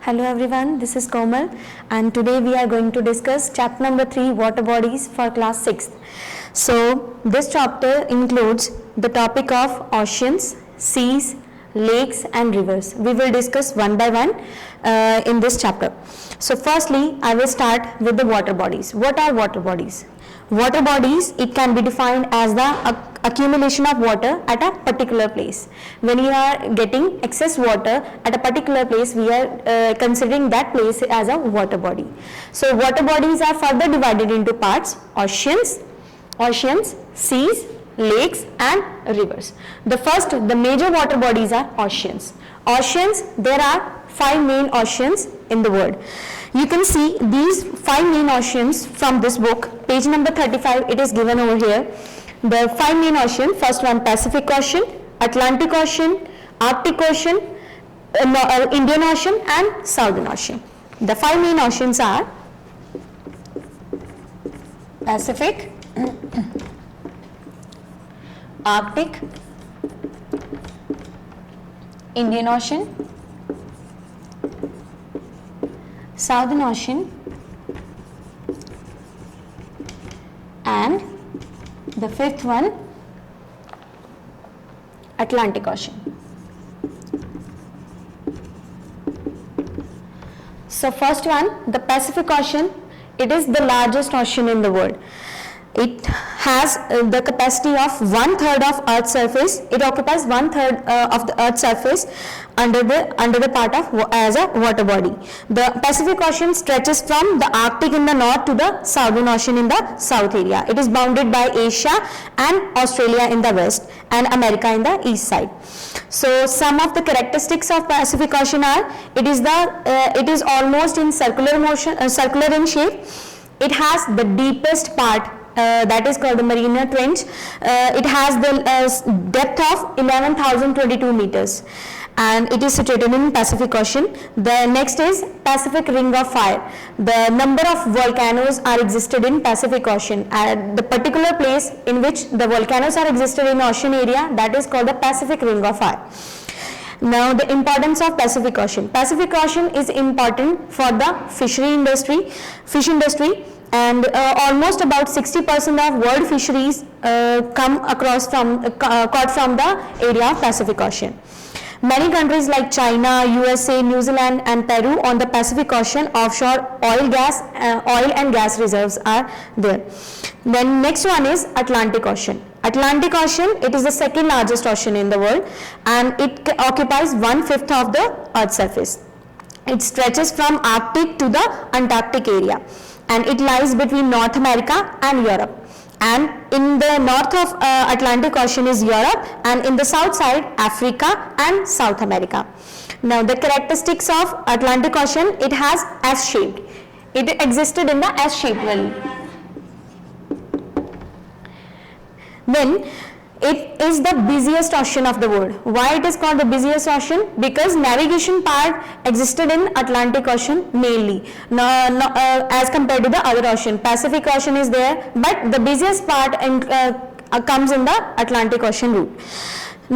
Hello everyone, this is Komal and today we are going to discuss chapter number 3, water bodies for class 6th. So this chapter includes the topic of oceans, seas, lakes and rivers. We will discuss one by one in this chapter. So firstly, I will start with the water bodies. What are water bodies? Water bodies, it can be defined as the accumulation of water at a particular place. When you are getting excess water at a particular place, we are considering that place as a water body. So water bodies are further divided into parts: oceans, seas, lakes and rivers. The major water bodies are oceans. Oceans, there are 5 main oceans in the world. You can see these 5 main oceans from this book, page number 35, it is given over here. The 5 main oceans: first one Pacific Ocean, Atlantic Ocean, Arctic Ocean, Indian Ocean and Southern Ocean. The 5 main oceans are Pacific, Arctic, Indian Ocean, Southern Ocean and the 5th one Atlantic Ocean. So first one, the Pacific Ocean, it is the largest ocean in the world. It has the capacity of 1/3 of Earth's surface. It occupies 1/3 of the Earth's surface under the part of as a water body. The Pacific Ocean stretches from the Arctic in the north to the Southern Ocean in the south area. It is bounded by Asia and Australia in the west and America in the east side. So some of the characteristics of Pacific Ocean are: it is almost in circular in shape. It has the deepest part, that is called the Mariana Trench. It has the depth of 11,022 meters and it is situated in Pacific Ocean. The next is Pacific Ring of Fire. The number of volcanoes are existed in Pacific Ocean. The particular place in which the volcanoes are existed in ocean area, that is called the Pacific Ring of Fire. Now the importance of Pacific Ocean. Pacific Ocean is important for the fish industry, and almost about 60% of world fisheries caught from the area of Pacific Ocean. Many countries like China, USA, New Zealand and Peru on the Pacific Ocean offshore oil and gas reserves are there. Then next one is Atlantic Ocean. Atlantic Ocean, it is the second largest ocean in the world and it occupies 1/5 of the Earth's surface. It stretches from Arctic to the Antarctic area and it lies between North America and Europe. And in the north of Atlantic Ocean is Europe, and in the south side Africa and South America. Now the characteristics of Atlantic Ocean: it has S-shaped. It existed in the S-shaped valley. Then it is the busiest ocean of the world. Why it is called the busiest ocean? Because navigation part existed in Atlantic Ocean mainly, as compared to the other ocean. Pacific Ocean is there, but the busiest part comes in the Atlantic Ocean route.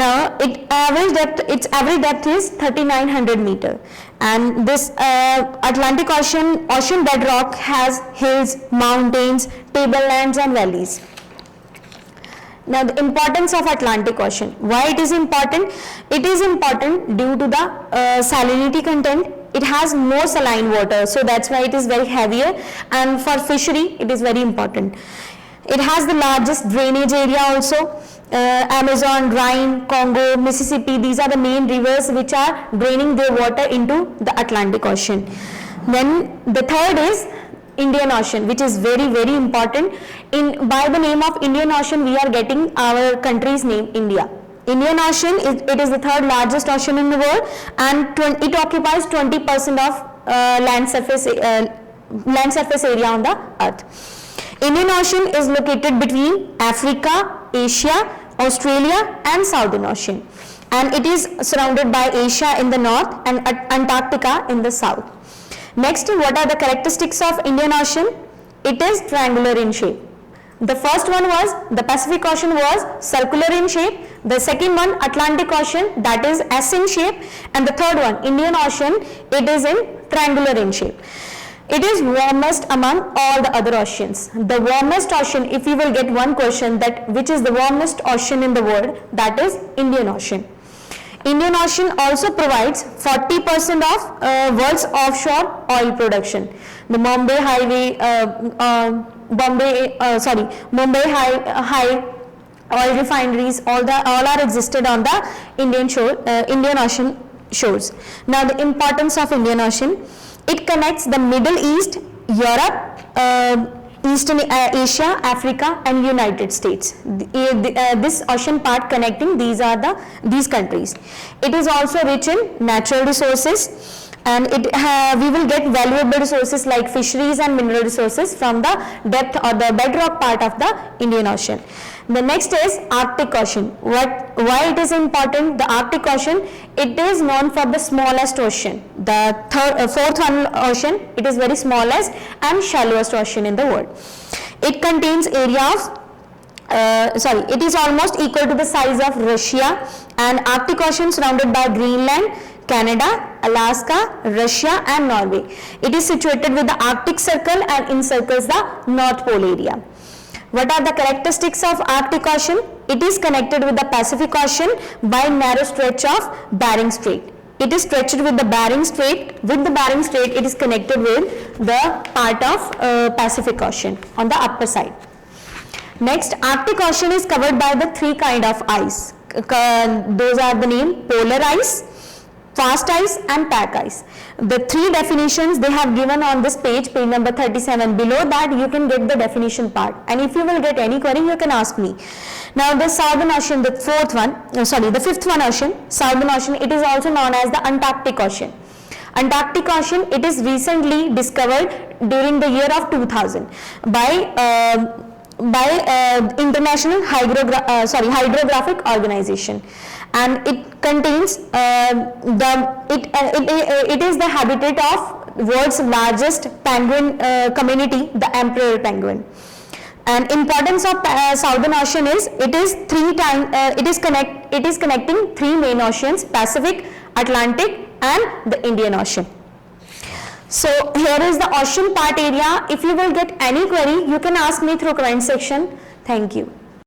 Now its average depth is 3,900 meters, and this Atlantic ocean bedrock has hills, mountains, tablelands and valleys. Now the importance of Atlantic Ocean. Why it is important? It is important due to the salinity content. It has more saline water, so that's why it is very heavier, and for fishery it is very important. It has the largest drainage area also. Amazon, Rhine, Congo, Mississippi, these are the main rivers which are draining their water into the Atlantic Ocean. Then the third is Indian Ocean, which is very, very important. By the name of Indian Ocean, we are getting our country's name, India. Indian Ocean, it is the third largest ocean in the world, and it occupies 20% of land surface area on the earth. Indian Ocean is located between Africa, Asia, Australia and Southern Ocean, and it is surrounded by Asia in the north and Antarctica in the south. Next, what are the characteristics of Indian Ocean? It is triangular in shape. The first one was the Pacific Ocean was circular in shape. The second one, Atlantic Ocean, that is S in shape, and the third one, Indian Ocean, it is in triangular in shape. It is warmest among all the other oceans. The warmest ocean, if you will get one question that which is the warmest ocean in the world, that is Indian Ocean. Indian Ocean also provides 40% of world's offshore oil production. The Mumbai High oil refineries, all are existed on the Indian Ocean shores. Now the importance of Indian Ocean, it connects the Middle East, Europe, Eastern Asia, Africa and United States. This ocean part connecting these countries. It is also rich in natural resources, and we will get valuable resources like fisheries and mineral resources from the depth or the bedrock part of the Indian Ocean. The next is Arctic Ocean. Why it is important? The Arctic Ocean, it is known for the smallest ocean. The fourth ocean, it is very smallest and shallowest ocean in the world. It contains area of it is almost equal to the size of Russia, and Arctic Ocean surrounded by Greenland, Canada, Alaska, Russia and Norway. It is situated with the Arctic Circle and encircles the North Pole area. What are the characteristics of Arctic Ocean? It is connected with the Pacific Ocean by narrow stretch of Bering Strait. It is stretched with the Bering Strait. With the Bering Strait, it is connected with the part of Pacific Ocean on the upper side. Next, Arctic Ocean is covered by the three kind of ice. Those are the name polar ice, fast ice and pack ice. The three definitions they have given on this page number 37. Below that you can get the definition part, and if you will get any query you can ask me. Now the Southern Ocean, the fifth one ocean, Southern Ocean, it is also known as the Antarctic Ocean. Antarctic Ocean, it is recently discovered during the year of 2000 by International Hydrographic Organization, and it contains it is the habitat of world's largest penguin community, the emperor penguin. And importance of Southern Ocean is it is connecting three main oceans: Pacific, Atlantic and the Indian Ocean. So here is the ocean part area. If you will get any query, you can ask me through comment section. Thank you.